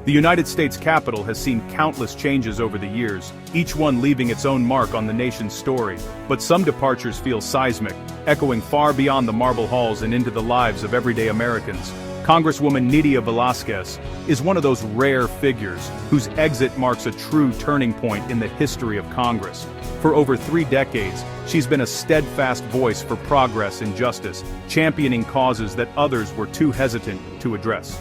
The United States Capitol has seen countless changes over the years, each one leaving its own mark on the nation's story. But some departures feel seismic, echoing far beyond the marble halls and into the lives of everyday Americans. Congresswoman Nydia Velázquez is one of those rare figures whose exit marks a true turning point in the history of Congress. For over 3 decades, she's been a steadfast voice for progress and justice, championing causes that others were too hesitant to address.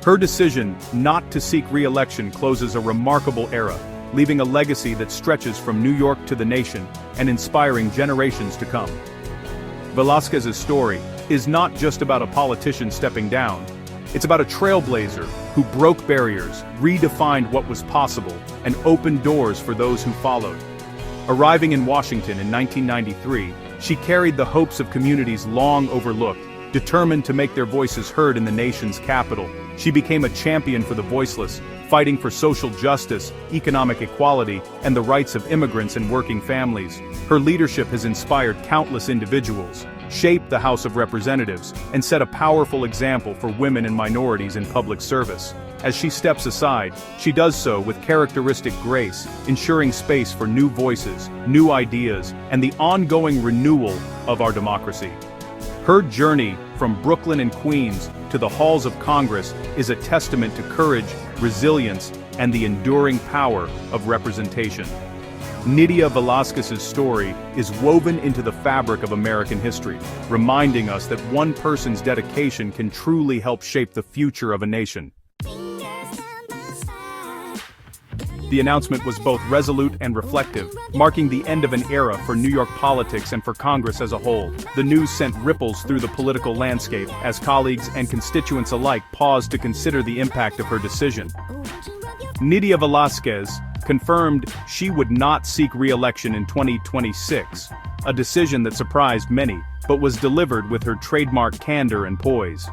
Her decision not to seek re-election closes a remarkable era, leaving a legacy that stretches from New York to the nation and inspiring generations to come. Velázquez's story is not just about a politician stepping down. It's about a trailblazer who broke barriers, redefined what was possible, and opened doors for those who followed. Arriving in Washington in 1993, she carried the hopes of communities long overlooked. Determined to make their voices heard in the nation's capital, she became a champion for the voiceless, fighting for social justice, economic equality, and the rights of immigrants and working families. Her leadership has inspired countless individuals, shaped the House of Representatives, and set a powerful example for women and minorities in public service. As she steps aside, she does so with characteristic grace, ensuring space for new voices, new ideas, and the ongoing renewal of our democracy. Her journey from Brooklyn and Queens to the halls of Congress is a testament to courage, resilience, and the enduring power of representation. Nydia Velázquez's story is woven into the fabric of American history, reminding us that one person's dedication can truly help shape the future of a nation. The announcement was both resolute and reflective, marking the end of an era for New York politics and for Congress as a whole. The news sent ripples through the political landscape as colleagues and constituents alike paused to consider the impact of her decision. Nydia Velázquez confirmed she would not seek re-election in 2026, a decision that surprised many, but was delivered with her trademark candor and poise.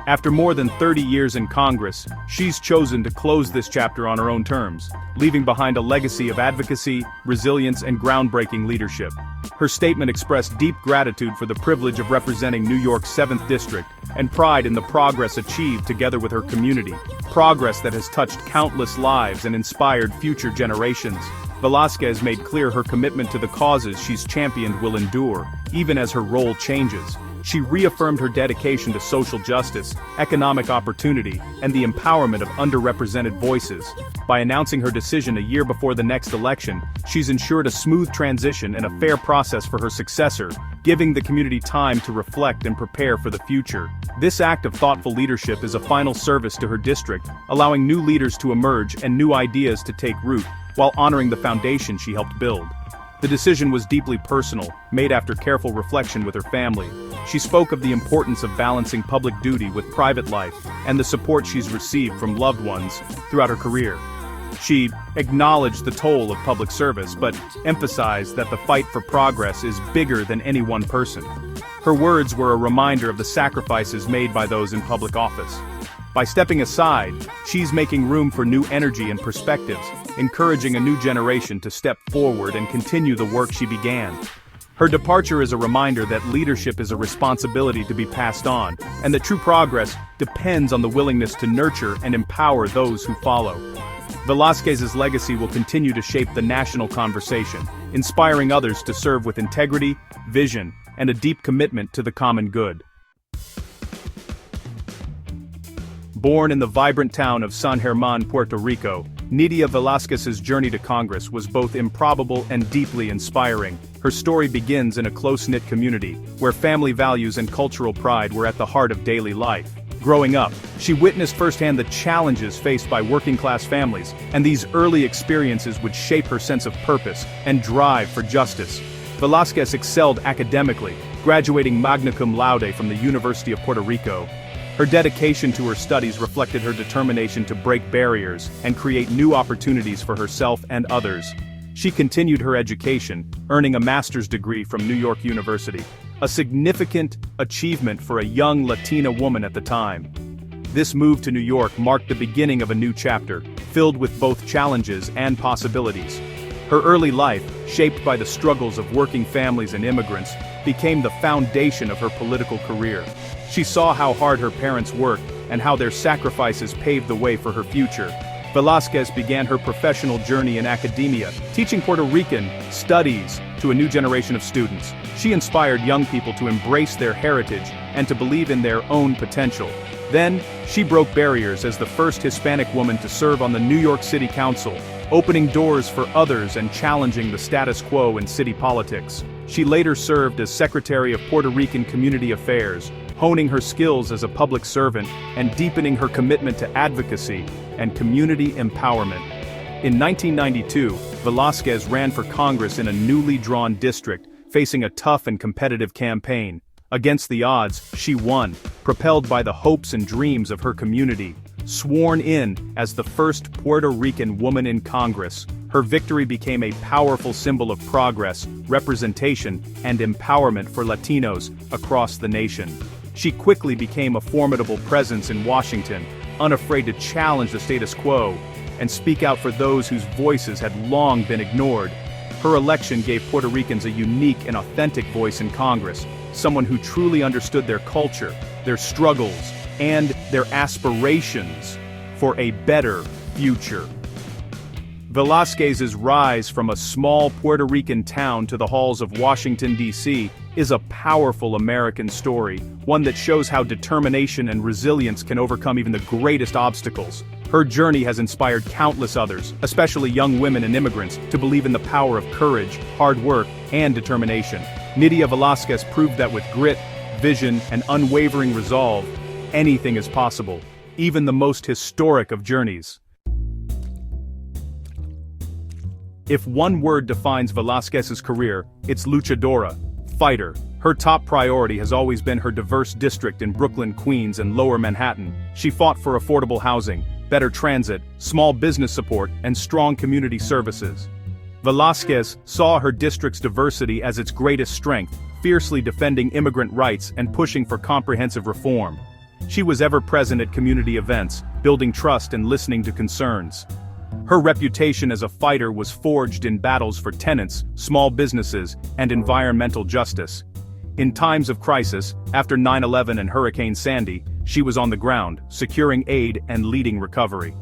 After more than 30 years in Congress, she's chosen to close this chapter on her own terms, leaving behind a legacy of advocacy, resilience, and groundbreaking leadership. Her statement expressed deep gratitude for the privilege of representing New York's 7th District, and pride in the progress achieved together with her community, progress that has touched countless lives and inspired future generations. Velázquez made clear her commitment to the causes she's championed will endure, even as her role changes. She reaffirmed her dedication to social justice, economic opportunity, and the empowerment of underrepresented voices. By announcing her decision a year before the next election, she's ensured a smooth transition and a fair process for her successor, giving the community time to reflect and prepare for the future. This act of thoughtful leadership is a final service to her district, allowing new leaders to emerge and new ideas to take root, while honoring the foundation she helped build. The decision was deeply personal, made after careful reflection with her family. She spoke of the importance of balancing public duty with private life, and the support she's received from loved ones throughout her career. She acknowledged the toll of public service, but emphasized that the fight for progress is bigger than any one person. Her words were a reminder of the sacrifices made by those in public office. By stepping aside, she's making room for new energy and perspectives, encouraging a new generation to step forward and continue the work she began. Her departure is a reminder that leadership is a responsibility to be passed on, and that true progress depends on the willingness to nurture and empower those who follow. Velázquez's legacy will continue to shape the national conversation, inspiring others to serve with integrity, vision, and a deep commitment to the common good. Born in the vibrant town of San Germán, Puerto Rico, Nydia Velázquez's journey to Congress was both improbable and deeply inspiring. Her story begins in a close-knit community, where family values and cultural pride were at the heart of daily life. Growing up, she witnessed firsthand the challenges faced by working-class families, and these early experiences would shape her sense of purpose and drive for justice. Velázquez excelled academically, graduating magna cum laude from the University of Puerto Rico. Her dedication to her studies reflected her determination to break barriers and create new opportunities for herself and others. She continued her education, earning a master's degree from New York University, a significant achievement for a young Latina woman at the time. This move to New York marked the beginning of a new chapter, filled with both challenges and possibilities. Her early life, shaped by the struggles of working families and immigrants, became the foundation of her political career. She saw how hard her parents worked, and how their sacrifices paved the way for her future. Velázquez began her professional journey in academia, teaching Puerto Rican studies to a new generation of students. She inspired young people to embrace their heritage and to believe in their own potential. Then, she broke barriers as the first Hispanic woman to serve on the New York City Council, opening doors for others and challenging the status quo in city politics. She later served as Secretary of Puerto Rican Community Affairs, honing her skills as a public servant and deepening her commitment to advocacy and community empowerment. In 1992, Velázquez ran for Congress in a newly drawn district, facing a tough and competitive campaign. Against the odds, she won, propelled by the hopes and dreams of her community. Sworn in as the first Puerto Rican woman in Congress, her victory became a powerful symbol of progress, representation, and empowerment for Latinos across the nation. She quickly became a formidable presence in Washington, unafraid to challenge the status quo and speak out for those whose voices had long been ignored. Her election gave Puerto Ricans a unique and authentic voice in Congress, someone who truly understood their culture, their struggles, and their aspirations for a better future. Velázquez's rise from a small Puerto Rican town to the halls of Washington, D.C. is a powerful American story, one that shows how determination and resilience can overcome even the greatest obstacles. Her journey has inspired countless others, especially young women and immigrants, to believe in the power of courage, hard work, and determination. Nydia Velázquez proved that with grit, vision, and unwavering resolve, anything is possible, even the most historic of journeys. If one word defines Velázquez's career, it's luchadora, fighter. Her top priority has always been her diverse district in Brooklyn, Queens, and Lower Manhattan. She fought for affordable housing, better transit, small business support, and strong community services. Velázquez saw her district's diversity as its greatest strength, fiercely defending immigrant rights and pushing for comprehensive reform. She was ever present at community events, building trust and listening to concerns. Her reputation as a fighter was forged in battles for tenants, small businesses, and environmental justice. In times of crisis, after 9/11 and Hurricane Sandy, she was on the ground, securing aid and leading recovery.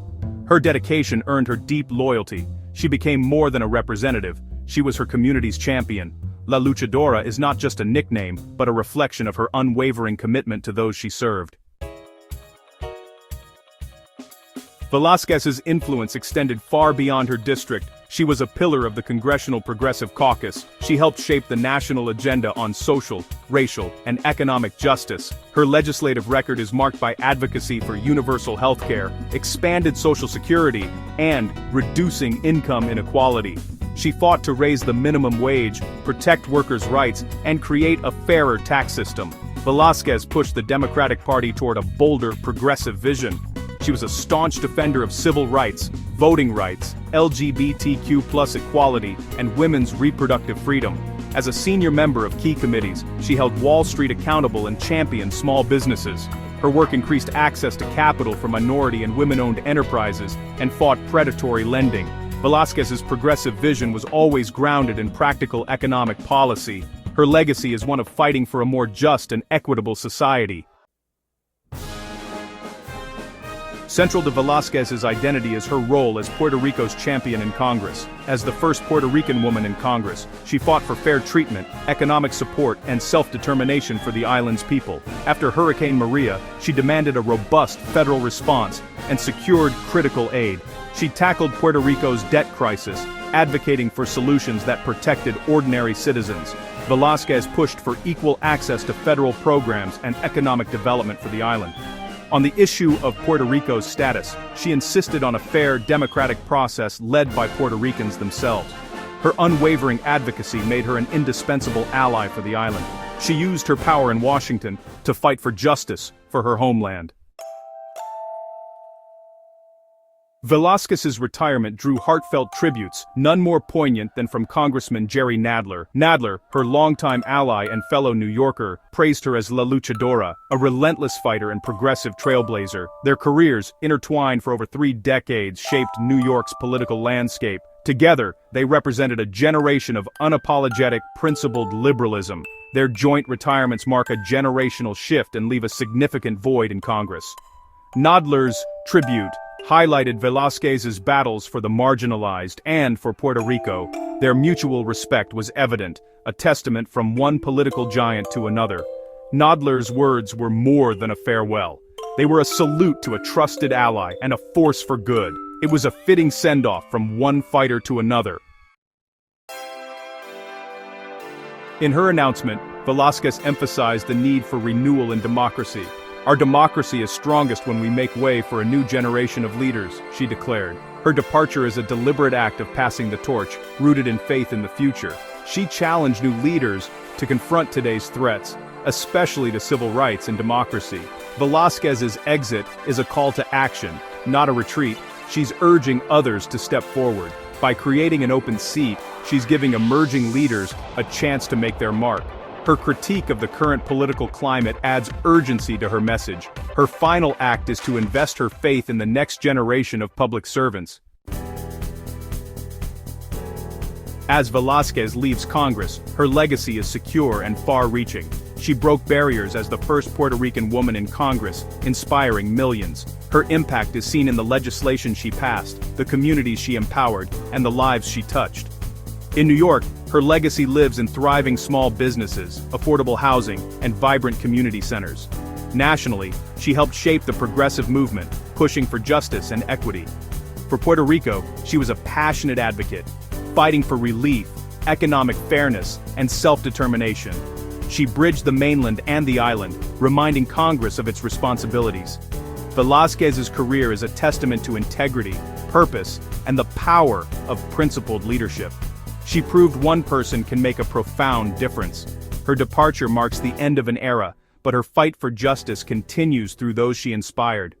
Her dedication earned her deep loyalty. She became more than a representative, she was her community's champion. La Luchadora is not just a nickname, but a reflection of her unwavering commitment to those she served. Velázquez's influence extended far beyond her district. She was a pillar of the Congressional Progressive Caucus. She helped shape the national agenda on social, racial, and economic justice. Her legislative record is marked by advocacy for universal health care, expanded Social Security, and reducing income inequality. She fought to raise the minimum wage, protect workers' rights, and create a fairer tax system. Velázquez pushed the Democratic Party toward a bolder, progressive vision. She was a staunch defender of civil rights, voting rights, LGBTQ+ equality, and women's reproductive freedom. As a senior member of key committees, she held Wall Street accountable and championed small businesses. Her work increased access to capital for minority and women-owned enterprises and fought predatory lending. Velázquez's progressive vision was always grounded in practical economic policy. Her legacy is one of fighting for a more just and equitable society. Central to Velázquez's identity is her role as Puerto Rico's champion in Congress. As the first Puerto Rican woman in Congress, she fought for fair treatment, economic support, and self-determination for the island's people. After Hurricane Maria, she demanded a robust federal response and secured critical aid. She tackled Puerto Rico's debt crisis, advocating for solutions that protected ordinary citizens. Velázquez pushed for equal access to federal programs and economic development for the island. On the issue of Puerto Rico's status, she insisted on a fair democratic process led by Puerto Ricans themselves. Her unwavering advocacy made her an indispensable ally for the island. She used her power in Washington to fight for justice for her homeland. Velázquez's retirement drew heartfelt tributes, none more poignant than from Congressman Jerry Nadler. Nadler, her longtime ally and fellow New Yorker, praised her as La Luchadora, a relentless fighter and progressive trailblazer. Their careers, intertwined for over 3 decades, shaped New York's political landscape. Together, they represented a generation of unapologetic, principled liberalism. Their joint retirements mark a generational shift and leave a significant void in Congress. Nodler's tribute highlighted Velázquez's battles for the marginalized and for Puerto Rico. Their mutual respect was evident, a testament from one political giant to another. Nodler's words were more than a farewell. They were a salute to a trusted ally and a force for good. It was a fitting send-off from one fighter to another. In her announcement, Velázquez emphasized the need for renewal in democracy. Our democracy is strongest when we make way for a new generation of leaders, she declared. Her departure is a deliberate act of passing the torch, rooted in faith in the future. She challenged new leaders to confront today's threats, especially to civil rights and democracy. Velázquez's exit is a call to action, not a retreat. She's urging others to step forward. By creating an open seat, she's giving emerging leaders a chance to make their mark. Her critique of the current political climate adds urgency to her message. Her final act is to invest her faith in the next generation of public servants. As Velázquez leaves Congress, her legacy is secure and far-reaching. She broke barriers as the first Puerto Rican woman in Congress, inspiring millions. Her impact is seen in the legislation she passed, the communities she empowered, and the lives she touched. In New York, her legacy lives in thriving small businesses, affordable housing, and vibrant community centers. Nationally, she helped shape the progressive movement, pushing for justice and equity. For Puerto Rico, she was a passionate advocate, fighting for relief, economic fairness, and self-determination. She bridged the mainland and the island, reminding Congress of its responsibilities. Velázquez's career is a testament to integrity, purpose, and the power of principled leadership. She proved one person can make a profound difference. Her departure marks the end of an era, but her fight for justice continues through those she inspired.